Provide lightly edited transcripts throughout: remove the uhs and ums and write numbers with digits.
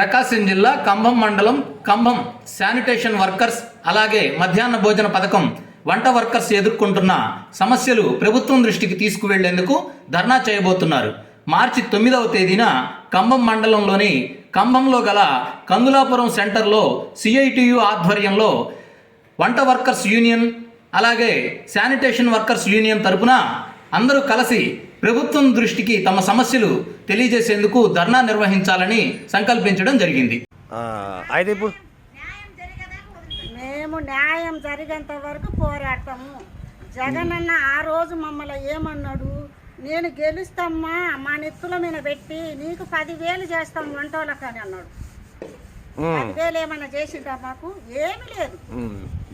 ప్రకాశం జిల్లా కంభం మండలం Cumbum sanitation workers అలాగే మధ్యాహ్న భోజన పథకం వంట వర్కర్స్ ఎదుర్కొంటున్న సమస్యలు ప్రభుత్వం దృష్టికి తీసుకువెళ్లేందుకు ధర్నా చేయబోతున్నారు. మార్చి 9వ తేదీన కంభం మండలంలోని కంభంలో గల కందులాపురం సెంటర్లో సిఐటియు ఆధ్వర్యంలో వంట వర్కర్స్ యూనియన్ అలాగే శానిటేషన్ వర్కర్స్ యూనియన్ తరపున అందరూ కలిసి ప్రభుత్వం దృష్టికి తమ సమస్యలు తెలియజేసేందుకు ధర్నా నిర్వహించాలని సంకల్పించడం జరిగింది. అయితే ఇప్పుడు మేము న్యాయం జరిగేంత వరకు పోరాడతాము. జగన్ అన్న ఆ రోజు మమ్మల్ని ఏమన్నాడు, నేను గెలుస్తామ్మా మా నెత్తుల మీద పెట్టి నీకు 10,000 చేస్తాం వంటోళ్ళకి అని అన్నాడు. 10,000 ఏమన్నా చేసిందా? మాకు ఏమి లేదు.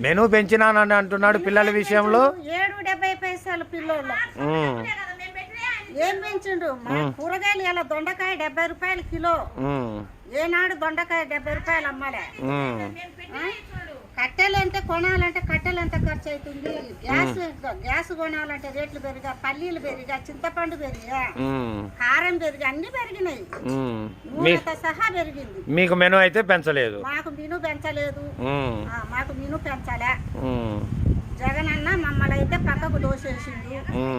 మెనూ పెంచినానని అంటున్నాడు పిల్లల విషయంలో. 7.70 పైసలు పిల్లోళ్ళు ఏం పెంచిండు? మా కూరగాయలు ఇలా దొండకాయ 70 రూపాయలు కిలో. ఏనాడు దొండకాయ 70 రూపాయలు అమ్మాలే. కట్టెలు అంటే కొనాలంటే కట్టెలు ఎంత ఖర్చు అవుతుంది? గ్యాస్ కొనాలంటే రేట్లు పెరిగా, పల్లీలు పెరిగా, చింతపండు పెరిగా, కారం పెరిగా, అన్ని పెరిగినాయి. నూనెతో సహా పెరిగింది. మీకు మెనూ అయితే పెంచలేదు? మాకు మెనూ పెంచలేదు. మాకు మెనూ పెంచాలే. జగన్ అన్న మమ్మల్ని అయితే పక్కకు దోసేసిండు.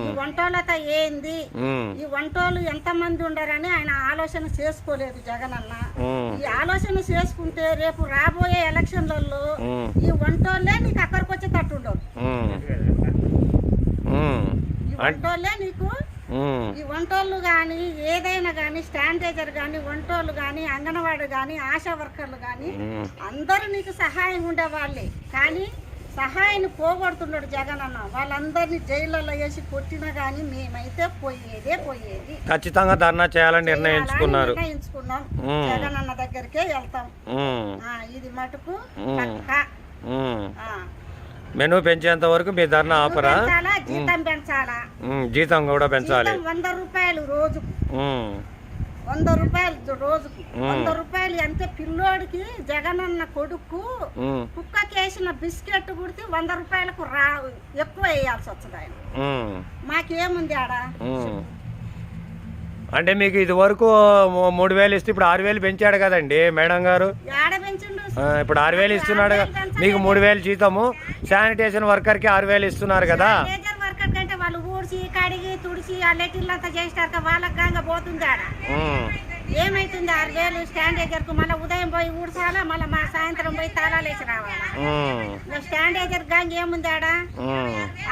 ఈ వంటోళ్ళతో ఏంది, ఈ వంటోళ్ళు ఎంత మంది ఉండరని ఆయన ఆలోచన చేసుకోలేదు జగన్ అన్న. ఈ ఆలోచన చేసుకుంటే రేపు రాబోయే ఎలక్షన్లలో ఈ వంటోళ్ళే నీకు అక్కడికి వచ్చే తట్టుండవు. ఈ వంటోళ్ళే నీకు, ఈ వంటోళ్ళు కానీ ఏదైనా కానీ శానిటైజర్ కానీ వంటోళ్ళు కానీ అంగన్వాడీ కానీ ఆశా వర్కర్లు కానీ అందరూ నీకు సహాయం ఉండేవాళ్ళే. కానీ సహాయాన్ని పోగొడుతున్నాడు జగన్ అన్న. వాళ్ళందరినీ జైళ్ళలో వేసి కొట్టినా కానీ మేమైతే పోయేది. ఖచ్చితంగా ధర్నా చేయాలని నిర్ణయించుకున్నాం. జగన్ అన్న దగ్గరికే వెళ్తాం. ఇది మటుకు మెనూ పెంచేంత వరకు మీ ధర్నా ఆపరా? జీతం పెంచాలా? జీతం కూడా పెంచాలి. 100 రూపాయలు రోజు, 100 రూపాయలు రోజుకు. 100 రూపాయలు అంటే పిల్లోడికి జగన్ అన్న కొడుకు కుక్కకేసిన బిస్కెట్ కుడితే 100 రూపాయలకు ఎక్కువ వేయాల్సి వస్తుంది ఆయన. మాకేముంది ఆడ? అంటే మీకు ఇది వరకు 3,000 ఇస్తే ఇప్పుడు 6,000 పెంచాడు కదండి మేడం గారు. ఏడ పెంచిండు? ఇప్పుడు 6,000 ఇస్తున్నాడు. మీకు 3,000 జీతము, శానిటేషన్ వర్కర్ కి 6,000 ఇస్తున్నారు కదా. వర్కర్ కంటే వాళ్ళు ఊడ్చి కడిగి తుడిచి ఆ లెటిన్లంతా చేసినాక వాళ్ళకి గంగ పోతుంది ఆడ. ఏమైతుంది? 6,000 స్టాండేజర్ కు మళ్ళీ ఉదయం పోయి ఊడ్చాలా, మళ్ళీ మా సాయంత్రం పోయి తాళాలు వేసి రావాలా. స్టాండేజర్ గంగ ఏముంది ఆడ?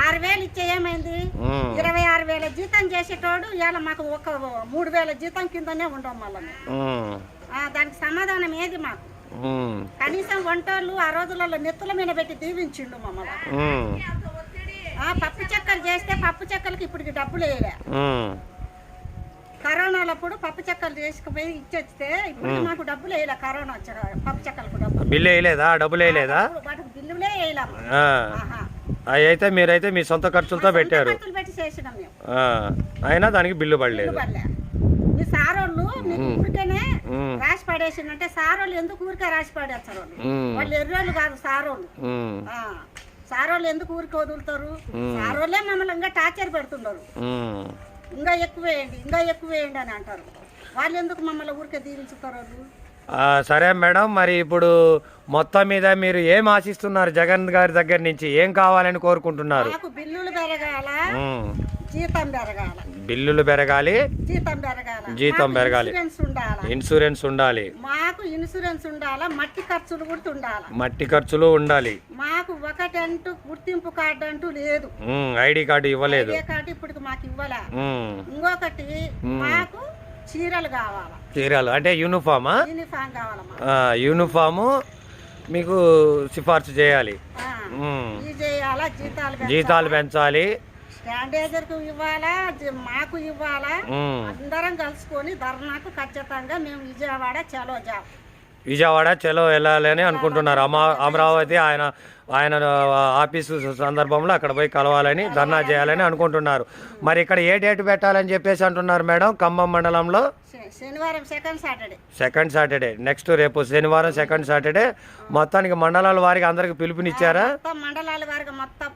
6,000 ఇచ్చే ఏమైంది? 26,000 జీతం చేసేటోడు ఇలా మాకు ఒక 3,000 జీతం కిందనే ఉండవు. మళ్ళీ దానికి సమాధానం ఏది మాకు? కనీసం వంటోళ్ళు ఆ రోజులలో నెత్తుల మీద పెట్టి దీవించిండు మమ్మల్ని. పప్పు చెక్కలు చేస్తే పప్పు చెక్కలకి ఇప్పటికి డబ్బులు వేయలే. కరోనాలప్పుడు పప్పు చెక్కలు చేసుకుపోయి ఇచ్చొస్తే ఇప్పుడు మాకు డబ్బులు వేయలే. కరోనా వచ్చారు పప్పు చెక్కలకు బిల్లు వేయలేదా? డబ్బులు వేయలేదా? బిల్లులే వేయలేము. అయితే మీరైతే మీ సొంత ఖర్చులతో పెట్టారు. పెట్టి చేసినాం మేము. అయినా దానికి బిల్లు పడలేదు. మీ సారోళ్ళు మీకు ఊరికేనే రాసి పడేసిందంటే సారోళ్ళు ఎందుకు ఊరికే రాసి పడేస్తారు? వాళ్ళు ఎర్రోళ్ళు కాదు సారోళ్ళు. సారోళ్ళు ఎందుకు ఊరికి వదులుతారు? సారోళ్ళే మమ్మల్ని ఇంకా టార్చర్ పెడుతున్నారు. ఇంకా ఎక్కువ వేయండి అని అంటారు. వాళ్ళు ఎందుకు మమ్మల్ని ఊరికే దీవించుతారు? సరే మేడం, మరి ఇప్పుడు మొత్తం మీద మీరు ఏం ఆశిస్తున్నారు జగన్ గారి దగ్గర నుంచి? ఏం కావాలని కోరుకుంటున్నారు? మాకు బిల్లులు పెరగాల, జీతం పెరగాల. బిల్లులు పెరగాలి, జీతం పెరగాలి, ఇన్సూరెన్స్ ఉండాలి. మాకు ఇన్సూరెన్స్ ఉండాలా, మట్టి ఖర్చులు కూడా ఉండాలి. మట్టి ఖర్చులు ఉండాలి. మాకు ఒకటంటూ గుర్తింపు కార్డు అంటూ లేదు. ఐడి కార్డు ఇవ్వలేదు. కార్డు ఇప్పుడు మాకు ఇవ్వలే. ఇంకొకటి మాకు చీరలు కావాలా. చీరలు అంటే యూనిఫామా? యూనిఫామ్ కావాలమ్మా. యూనిఫాము మీకు సిఫార్సు చేయాలి. జీతాలు పెంచాలి. స్టాండేజర్ కు ఇవ్వాలా, మాకు ఇవ్వాలా. అందరం కలుసుకొని ధర్నాకు ఖచ్చితంగా మేము విజయవాడ చలో వెళ్ళాలని అనుకుంటున్నారు. అమరావతి ఆయన ఆఫీసు సందర్భంలో అక్కడ పోయి కలవాలని, ధర్నా చేయాలని అనుకుంటున్నారు. మరి ఇక్కడ ఏ డేట్ పెట్టాలని చెప్పేసి అంటున్నారు మేడం? ఖమ్మం మండలంలో శనివారం సెకండ్ సాటర్డే నెక్స్ట్ రేపు శనివారం సెకండ్ సాటర్డే. మొత్తానికి మండలాల వారికి అందరికి పిలుపునిచ్చారా? మండలాల వారికి మొత్తం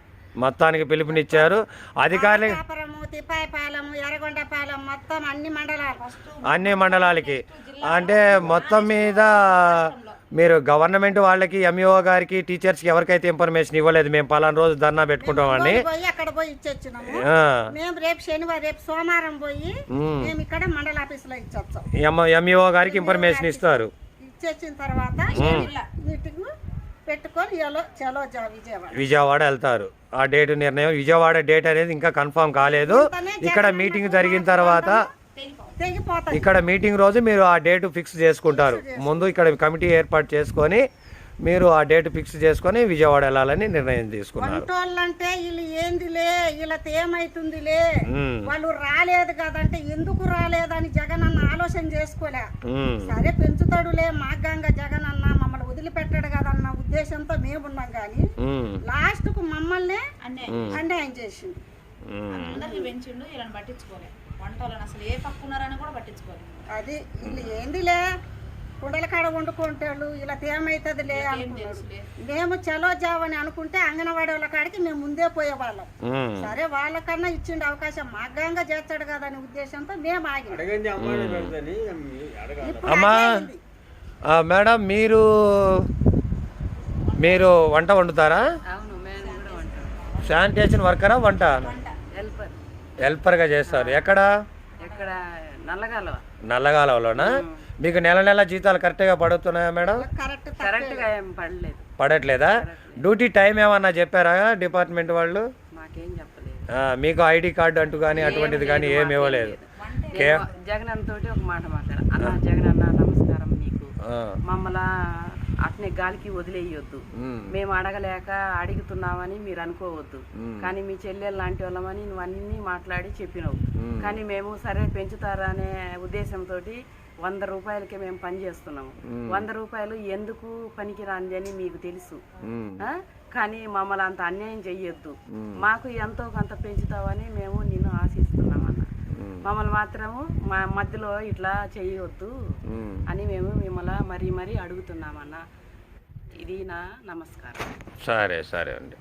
మొత్తానికి పిలుపునిచ్చారు అధికారులు కాపురము, తిప్పాయిపాలెము, ఎర్రగొండపాలెం మొత్తం అన్ని మండలాలకి. అంటే మొత్తం మీద మీరు గవర్నమెంట్ వాళ్ళకి, ఎంఈఓ గారికి, టీచర్స్కి ఎవరికైతే ఇన్ఫర్మేషన్ ఇవ్వలేదు మేము పలానా రోజు ధర్నా పెట్టుకుంటామని? అక్కడ పోయి ఇచ్చొచ్చినాము. మేము రేపు శనివారం, రేపు సోమవారం పోయి మేము ఇక్కడ మండల ఆఫీసులో ఇచ్చొచ్చాం. ఎంఈఓ గారికి ఇన్ఫర్మేషన్ ఇస్తారు. ఇచ్చొచ్చిన తర్వాత మీటింగ్ పెట్టుకొని చలో విజయవాడ వెళ్తారు. ఆ డేట్ నిర్ణయం, విజయవాడ డేట్ అనేది ఇంకా కన్ఫర్మ్ కాలేదు. ఇక్కడ మీటింగ్ జరిగిన తర్వాత, ఇక్కడ మీటింగ్ రోజు మీరు ఆ డేట్ ఫిక్స్ చేసుకుంటారు. ముందు ఇక్కడ కమిటీ ఏర్పాటు చేసుకొని మీరు ఆ డేట్ ఫిక్స్ చేసుకొని విజయవాడ వెళ్ళాలని నిర్ణయం తీసుకున్నారు. అంటే వీళ్ళు ఏందిలే, వీళ్ళతో ఏమైతుందిలే, వాళ్ళు రాలేదు కదంటే ఎందుకు రాలేదని జగన్ అన్న ఆలోచన చేసుకోలే. సరే పెంచుతాడులే మాగంగా జగన్ అన్న, మమ్మల్ని వదిలిపెట్టాడు కదన్న ఉద్దేశంతో మేమున్నాం కానీ లాస్ట్ కు మమ్మల్ని అన్యాయం చేసిండు. పెంచిండు, ఇలా పట్టించుకోలేదు. వంటలను అసలు ఏ పక్కున్నారని కూడా పట్టించుకోలేదు. అది వీళ్ళు ఏందిలే కుండల కాడ వండుకుంటాడు, ఇలా ఏమైతుందిలే అనుకున్నాడు. మేము చలో జావని అనుకుంటే అంగన్వాడీ వాళ్ళ కాడికి మేము ముందే పోయేవాళ్ళం. సరే వాళ్ళకన్నా ఇచ్చిండు అవకాశం, మాగంగా చేస్తాడు కదా అనే ఉద్దేశంతో మేము ఆగి. అమ్మా మేడం, మీరు వంట వండుతారా? శానిటేషన్ వర్కరా? వంట హెల్పర్గా చేస్తారు. ఎక్కడ? నల్లగాలవలోనా? మీకు నెల నెల జీతాలు కరెక్ట్గా పడుతున్నాయా మేడం? పడట్లేదా? డ్యూటీ టైం ఏమన్నా చెప్పారా డిపార్ట్మెంట్ వాళ్ళు? మీకు ఐడి కార్డు అంటూ కానీ అటువంటిది కానీ ఏమి ఇవ్వలేదు? జగన్ తోటి ఒక మాట మాట్లాడ, అన్న జగన్ అన్న నమస్కారం, నీకు మమ్మల్ని అట్నే గాలికి వదిలేయొద్దు, మేము అడగలేక అడుగుతున్నామని మీరు అనుకోవద్దు, కానీ మీ చెల్లెలు లాంటి వాళ్ళమని నువ్వు అన్ని మాట్లాడి చెప్పినావు. కానీ మేము సరే పెంచుతారా అనే ఉద్దేశంతో 100 రూపాయలకే మేము పని చేస్తున్నాము. 100 రూపాయలు ఎందుకు పనికిరాంది అని మీకు తెలుసు, కానీ మమ్మల్ని అంత అన్యాయం చెయ్యొద్దు, మాకు ఎంతో కొంత పెంచుతావని మేము నిన్ను ఆశిస్తున్నామన్న. మమ్మల్ని మాత్రము మా మధ్యలో ఇట్లా చేయవద్దు అని మేము మిమ్మల్ని మరీ అడుగుతున్నామన్న. ఇది నా నమస్కారం. సరే అండి.